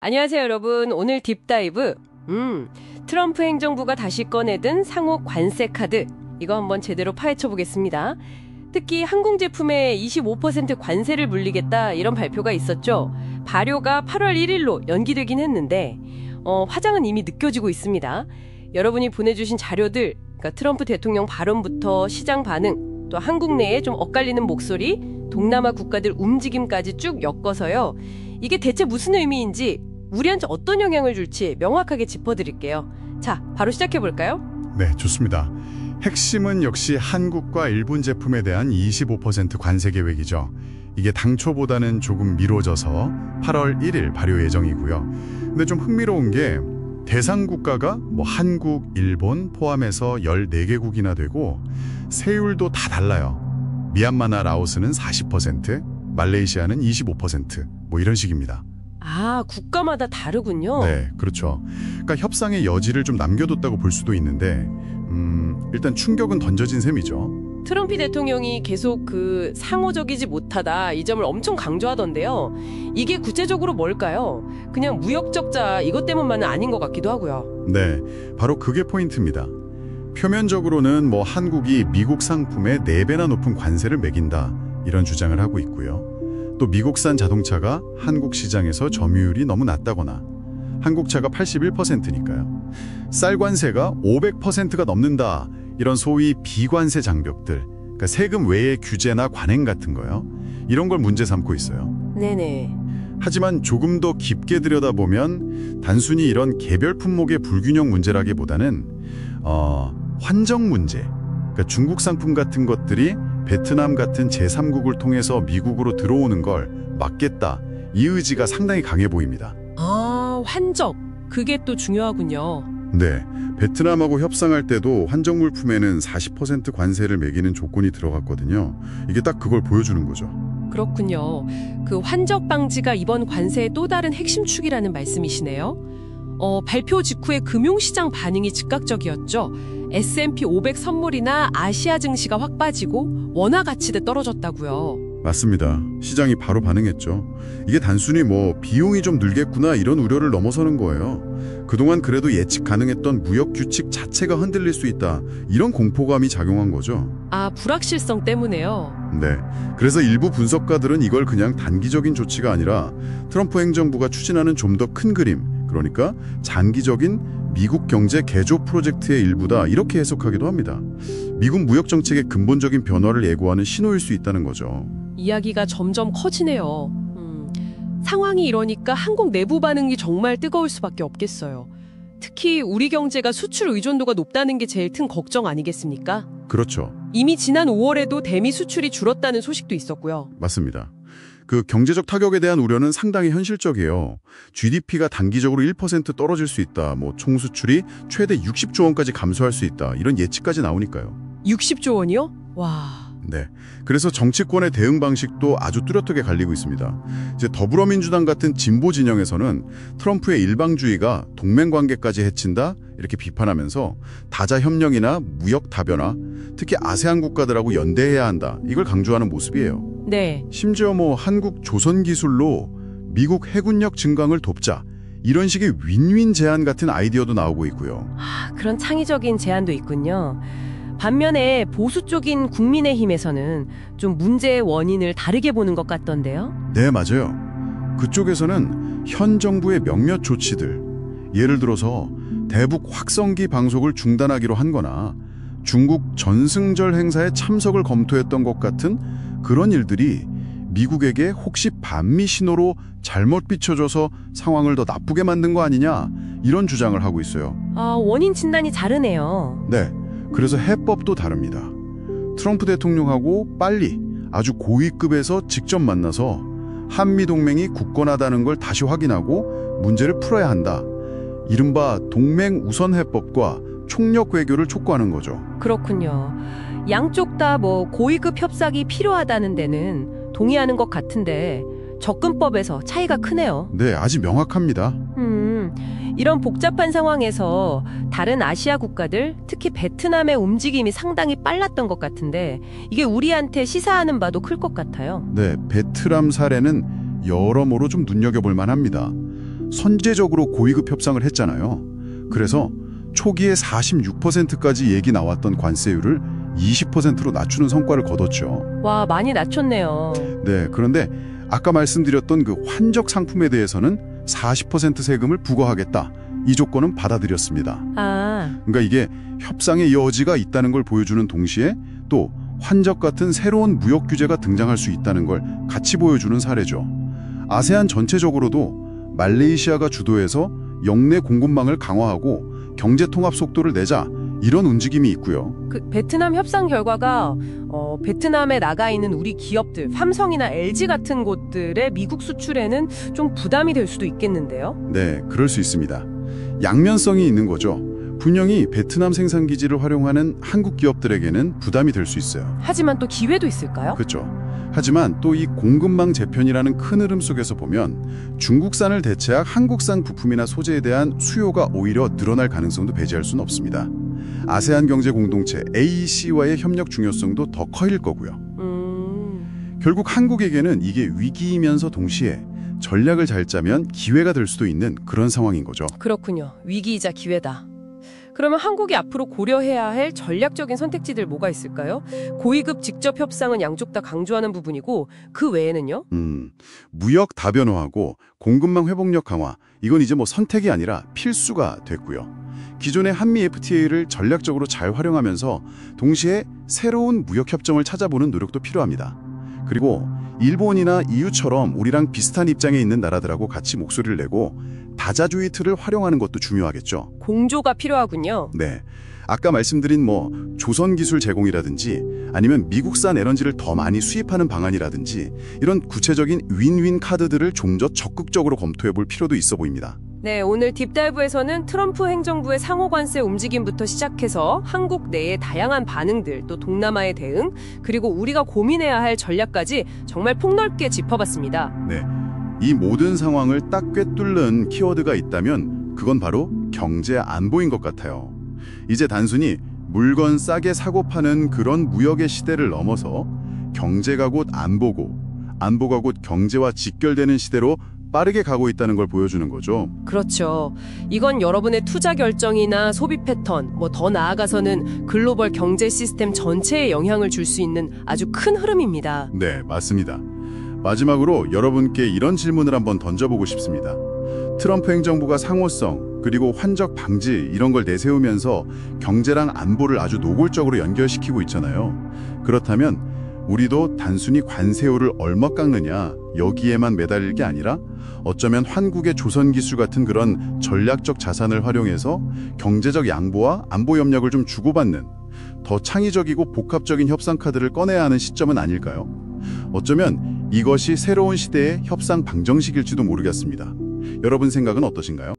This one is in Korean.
안녕하세요, 여러분. 오늘 딥다이브. 트럼프 행정부가 다시 꺼내든 상호 관세 카드. 이거 한번 제대로 파헤쳐 보겠습니다. 특히 항공 제품에 25% 관세를 물리겠다 이런 발표가 있었죠. 발효가 8월 1일로 연기되긴 했는데 화장은 이미 느껴지고 있습니다. 여러분이 보내주신 자료들, 그러니까 트럼프 대통령 발언부터 시장 반응, 또 한국 내에 좀 엇갈리는 목소리, 동남아 국가들 움직임까지 쭉 엮어서요. 이게 대체 무슨 의미인지, 우리한테 어떤 영향을 줄지 명확하게 짚어드릴게요. 자, 바로 시작해볼까요? 네, 좋습니다. 핵심은 역시 한국과 일본 제품에 대한 25% 관세 계획이죠. 이게 당초보다는 조금 미뤄져서 8월 1일 발효 예정이고요. 근데 좀 흥미로운 게 대상 국가가 한국, 일본 포함해서 14개국이나 되고 세율도 다 달라요. 미얀마나 라오스는 40%, 말레이시아는 25%, 이런 식입니다. 아, 국가마다 다르군요. 네, 그렇죠. 그러니까 협상의 여지를 좀 남겨뒀다고 볼 수도 있는데 일단 충격은 던져진 셈이죠. 트럼프 대통령이 계속 상호적이지 못하다 이 점을 엄청 강조하던데요. 이게 구체적으로 뭘까요? 그냥 무역 적자 이것 때문만은 아닌 것 같기도 하고요. 네, 바로 그게 포인트입니다. 표면적으로는 한국이 미국 상품에 4배나 높은 관세를 매긴다 이런 주장을 하고 있고요. 또 미국산 자동차가 한국 시장에서 점유율이 너무 낮다거나 한국차가 81%니까요. 쌀 관세가 500%가 넘는다. 이런 소위 비관세 장벽들, 그러니까 세금 외의 규제나 관행 같은 거요. 이런 걸 문제 삼고 있어요. 네네. 하지만 조금 더 깊게 들여다보면 단순히 이런 개별 품목의 불균형 문제라기보다는 환정 문제, 그러니까 중국 상품 같은 것들이 베트남 같은 제3국을 통해서 미국으로 들어오는 걸 막겠다. 이 의지가 상당히 강해 보입니다. 아, 환적. 그게 또 중요하군요. 네, 베트남하고 협상할 때도 환정 물품에는 40% 관세를 매기는 조건이 들어갔거든요. 이게 딱 그걸 보여주는 거죠. 그렇군요. 환적 방지가 이번 관세의 또 다른 핵심 축이라는 말씀이시네요. 발표 직후에 금융시장 반응이 즉각적이었죠. S&P 500 선물이나 아시아 증시가 확 빠지고 원화 가치도 떨어졌다고요. 맞습니다. 시장이 바로 반응했죠. 이게 단순히 비용이 좀 늘겠구나 이런 우려를 넘어서는 거예요. 그동안 그래도 예측 가능했던 무역 규칙 자체가 흔들릴 수 있다. 이런 공포감이 작용한 거죠. 아, 불확실성 때문에요. 네. 그래서 일부 분석가들은 이걸 그냥 단기적인 조치가 아니라 트럼프 행정부가 추진하는 좀 더 큰 그림, 그러니까 장기적인 미국 경제 개조 프로젝트의 일부다 이렇게 해석하기도 합니다. 미국 무역 정책의 근본적인 변화를 예고하는 신호일 수 있다는 거죠. 이야기가 점점 커지네요. 상황이 이러니까 한국 내부 반응이 정말 뜨거울 수밖에 없겠어요. 특히 우리 경제가 수출 의존도가 높다는 게 제일 큰 걱정 아니겠습니까? 그렇죠. 이미 지난 5월에도 대미 수출이 줄었다는 소식도 있었고요. 맞습니다. 경제적 타격에 대한 우려는 상당히 현실적이에요. GDP가 단기적으로 1% 떨어질 수 있다. 총수출이 최대 60조 원까지 감소할 수 있다. 이런 예측까지 나오니까요. 60조 원이요? 와. 네. 그래서 정치권의 대응 방식도 아주 뚜렷하게 갈리고 있습니다. 이제 더불어민주당 같은 진보 진영에서는 트럼프의 일방주의가 동맹 관계까지 해친다 이렇게 비판하면서 다자 협력이나 무역 다변화, 특히 아세안 국가들하고 연대해야 한다 이걸 강조하는 모습이에요. 네. 심지어 한국 조선 기술로 미국 해군력 증강을 돕자 이런 식의 윈윈 제안 같은 아이디어도 나오고 있고요. 아, 그런 창의적인 제안도 있군요. 반면에 보수 쪽인 국민의힘에서는 좀 문제의 원인을 다르게 보는 것 같던데요. 네, 맞아요. 그쪽에서는 현 정부의 몇몇 조치들, 예를 들어서 대북 확성기 방속을 중단하기로 한 거나 중국 전승절 행사에 참석을 검토했던 것 같은 그런 일들이 미국에게 혹시 반미 신호로 잘못 비춰줘서 상황을 더 나쁘게 만든 거 아니냐 이런 주장을 하고 있어요. 아, 원인 진단이 다르네요. 네. 그래서 해법도 다릅니다. 트럼프 대통령하고 빨리 아주 고위급에서 직접 만나서 한미동맹이 굳건하다는 걸 다시 확인하고 문제를 풀어야 한다. 이른바 동맹 우선 해법과 총력 외교를 촉구하는 거죠. 그렇군요. 양쪽 다 고위급 협상이 필요하다는 데는 동의하는 것 같은데 접근법에서 차이가 크네요. 네, 아주 명확합니다. 이런 복잡한 상황에서 다른 아시아 국가들, 특히 베트남의 움직임이 상당히 빨랐던 것 같은데 이게 우리한테 시사하는 바도 클 것 같아요. 네, 베트남 사례는 여러모로 좀 눈여겨볼 만합니다. 선제적으로 고위급 협상을 했잖아요. 그래서 초기에 46%까지 얘기 나왔던 관세율을 20%로 낮추는 성과를 거뒀죠. 와, 많이 낮췄네요. 네, 그런데 아까 말씀드렸던 그 환적 상품에 대해서는 40% 세금을 부과하겠다. 이 조건은 받아들였습니다. 아, 그러니까 이게 협상의 여지가 있다는 걸 보여주는 동시에 또 환적 같은 새로운 무역 규제가 등장할 수 있다는 걸 같이 보여주는 사례죠. 아세안 전체적으로도 말레이시아가 주도해서 영내 공급망을 강화하고 경제 통합 속도를 내자 이런 움직임이 있고요. 그 베트남 협상 결과가 베트남에 나가 있는 우리 기업들, 삼성이나 LG 같은 곳들의 미국 수출에는 좀 부담이 될 수도 있겠는데요. 네, 그럴 수 있습니다. 양면성이 있는 거죠. 분명히 베트남 생산 기지를 활용하는 한국 기업들에게는 부담이 될 수 있어요. 하지만 또 기회도 있을까요? 그렇죠. 하지만 또 이 공급망 재편이라는 큰 흐름 속에서 보면 중국산을 대체할 한국산 부품이나 소재에 대한 수요가 오히려 늘어날 가능성도 배제할 수는 없습니다. 아세안 경제 공동체 AEC와의 협력 중요성도 더 커질 거고요. 결국 한국에게는 이게 위기이면서 동시에 전략을 잘 짜면 기회가 될 수도 있는 그런 상황인 거죠. 그렇군요. 위기이자 기회다. 그러면 한국이 앞으로 고려해야 할 전략적인 선택지들 뭐가 있을까요? 고위급 직접 협상은 양쪽 다 강조하는 부분이고 그 외에는요? 무역 다변화하고 공급망 회복력 강화 이건 이제 뭐 선택이 아니라 필수가 됐고요. 기존의 한미 FTA를 전략적으로 잘 활용하면서 동시에 새로운 무역 협정을 찾아보는 노력도 필요합니다. 그리고 일본이나 EU처럼 우리랑 비슷한 입장에 있는 나라들하고 같이 목소리를 내고 다자주의 틀을 활용하는 것도 중요하겠죠. 공조가 필요하군요. 네. 아까 말씀드린 뭐 조선 기술 제공이라든지 아니면 미국산 에너지를 더 많이 수입하는 방안이라든지 이런 구체적인 윈윈 카드들을 좀 더 적극적으로 검토해 볼 필요도 있어 보입니다. 네, 오늘 딥다이브에서는 트럼프 행정부의 상호 관세 움직임부터 시작해서 한국 내의 다양한 반응들, 또 동남아의 대응, 그리고 우리가 고민해야 할 전략까지 정말 폭넓게 짚어봤습니다. 네. 이 모든 상황을 딱 꿰뚫는 키워드가 있다면 그건 바로 경제 안보인 것 같아요. 이제 단순히 물건 싸게 사고 파는 그런 무역의 시대를 넘어서 경제가 곧 안보고 안보가 곧 경제와 직결되는 시대로 빠르게 가고 있다는 걸 보여주는 거죠. 그렇죠. 이건 여러분의 투자 결정이나 소비 패턴, 뭐 더 나아가서는 글로벌 경제 시스템 전체에 영향을 줄 수 있는 아주 큰 흐름입니다. 네, 맞습니다. 마지막으로 여러분께 이런 질문을 한번 던져보고 싶습니다. 트럼프 행정부가 상호성 그리고 환적 방지 이런 걸 내세우면서 경제랑 안보를 아주 노골적으로 연결시키고 있잖아요. 그렇다면 우리도 단순히 관세율을 얼마 깎느냐 여기에만 매달릴 게 아니라 어쩌면 한국의 조선기술 같은 그런 전략적 자산을 활용해서 경제적 양보와 안보 협력을 좀 주고받는 더 창의적이고 복합적인 협상 카드를 꺼내야 하는 시점은 아닐까요? 어쩌면 이것이 새로운 시대의 협상 방정식일지도 모르겠습니다. 여러분 생각은 어떠신가요?